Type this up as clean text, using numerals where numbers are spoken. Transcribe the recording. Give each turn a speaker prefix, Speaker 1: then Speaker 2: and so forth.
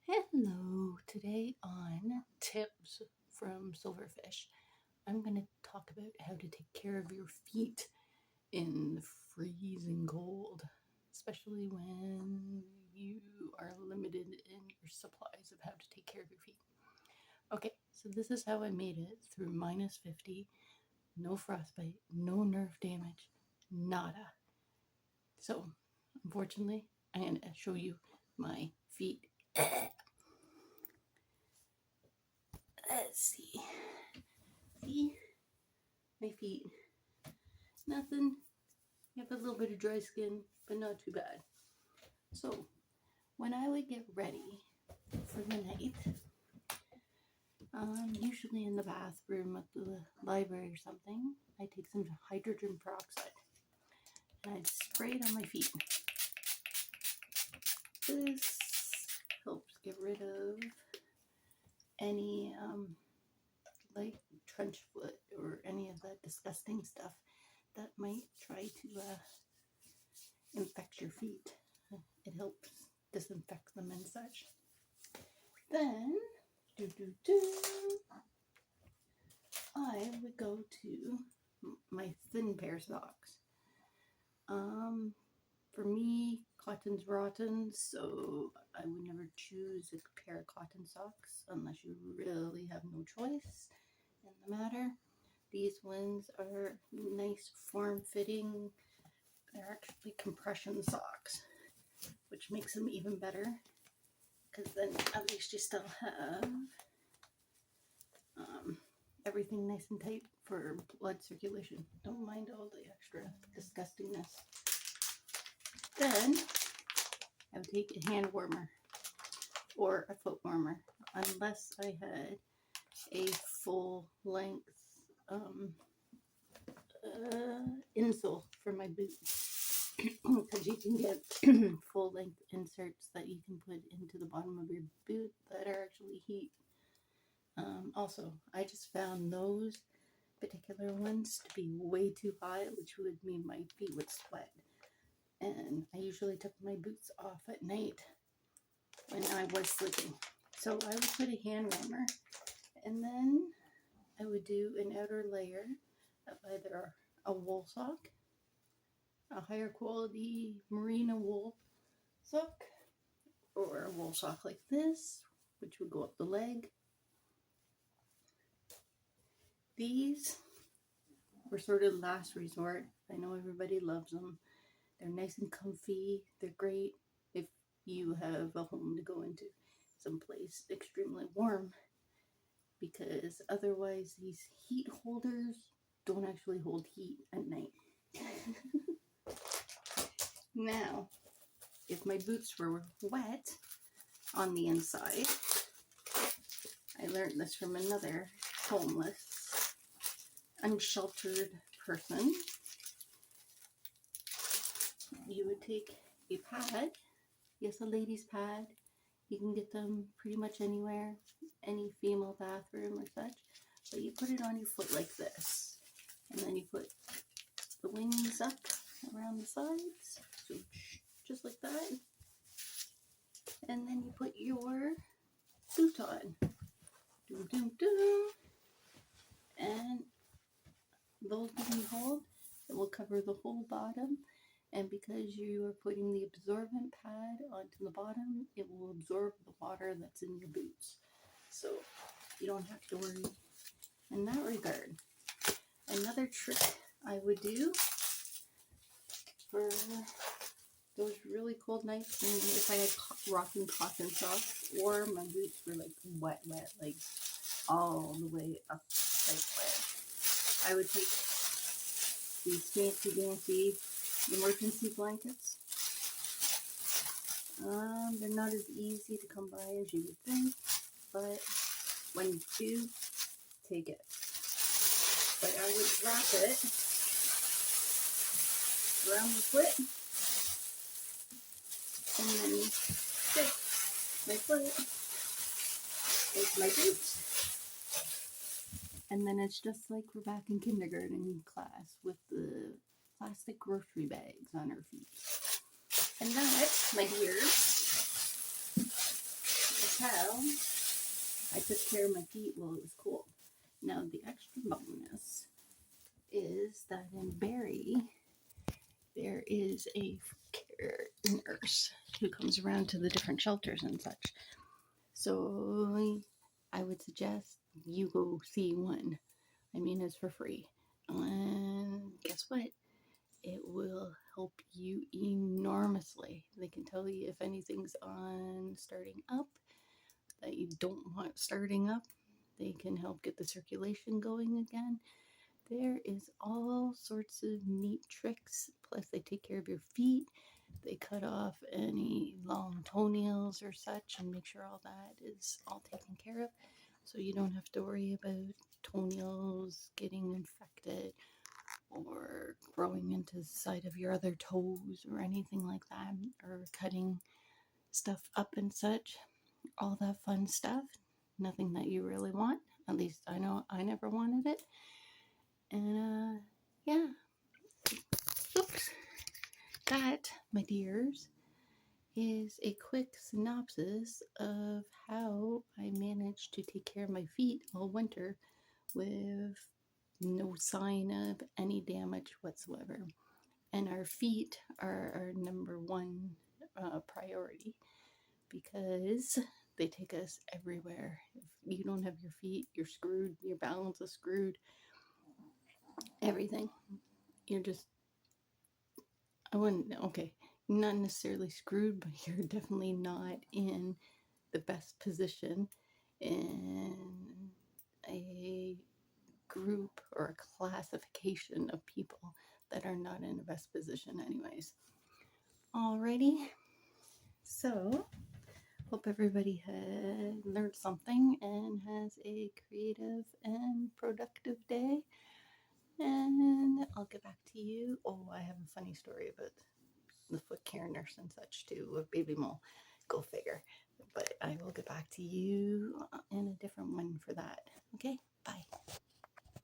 Speaker 1: Hello, today on Tips from Silverfish, I'm going to talk about how to take care of your feet in the freezing cold, especially when you are limited in your supplies of how to take care of your feet. Okay, so this is how I made it through minus 50, no frostbite, no nerve damage, nada. So, unfortunately, I'm going to show you my feet. Let's see. See? My feet. Nothing. You have a little bit of dry skin, but not too bad. So, when I would get ready for the night, usually in the bathroom at the library or something, I take some hydrogen peroxide and I'd spray it on my feet. This helps get rid of any like trench foot or any of that disgusting stuff that might try to infect your feet. It helps disinfect them and such. Then, I would go to my thin pair of socks. For me, cotton's rotten, so I would never choose a pair of cotton socks unless you really have no choice in the matter. These ones are nice, form-fitting. They're actually compression socks, which makes them even better, because then at least you still have everything nice and tight for blood circulation. Don't mind all the extra disgustingness. Then I would take a hand warmer or a foot warmer, unless I had a full length insole for my boots, because you can get full length inserts that you can put into the bottom of your boot that are actually heat. Also, I just found those particular ones to be way too high, which would mean my feet would sweat. And I usually took my boots off at night when I was sleeping. So I would put a hand warmer, and then I would do an outer layer of either a wool sock, a higher quality merino wool sock, or a wool sock like this, which would go up the leg. These were sort of last resort. I know everybody loves them. They're nice and comfy. They're great if you have a home to go into, someplace extremely warm, because otherwise these heat holders don't actually hold heat at night. Now, if my boots were wet on the inside, I learned this from another homeless, unsheltered person. You would take a pad, yes, a lady's pad. You can get them pretty much anywhere, any female bathroom or such. But you put it on your foot like this, and then you put the wings up around the sides, so just like that. And then you put your boot on. And those didn't hold. It will cover the whole bottom. And because you are putting the absorbent pad onto the bottom, it will absorb the water that's in your boots. So you don't have to worry in that regard. Another trick I would do for those really cold nights, and if I had rocking cotton socks, or my boots were like wet, like all the way up, like wet, I would take these fancy dancy emergency blankets. They're not as easy to come by as you would think, but when you do, take it. But I would wrap it around the foot, and then stick my foot into my boots. And then it's just like we're back in kindergarten class with the plastic grocery bags on our feet. And that, my dears, is how I took care of my feet while it was cold. Now, the extra bonus is that in Barrie, there is a care nurse who comes around to the different shelters and such. So I would suggest you go see one. I mean, it's for free. And guess what? It will help you enormously. They can tell you if anything's on starting up that you don't want starting up. They can help get the circulation going again. There is all sorts of neat tricks. Plus, they take care of your feet. They cut off any long toenails or such and make sure all that is all taken care of. So you don't have to worry about toenails getting infected or growing into the side of your other toes or anything like that, or cutting stuff up and such. All that fun stuff. Nothing that you really want. At least I know I never wanted it. And yeah. Oops. That, my dears, is a quick synopsis of how I managed to take care of my feet all winter with no sign of any damage whatsoever. And our feet are our number one priority because they take us everywhere. If you don't have your feet, you're screwed. Your balance is screwed. Everything. You're just, I wouldn't, okay, not necessarily screwed, but you're definitely not in the best position in a group or a classification of people that are not in the best position anyways. Alrighty, so hope everybody had learned something and has a creative and productive day. And I'll get back to you. Oh, I have a funny story about the foot care nurse and such too, with baby mole. Go figure. But I will get back to you in a different one for that. Okay?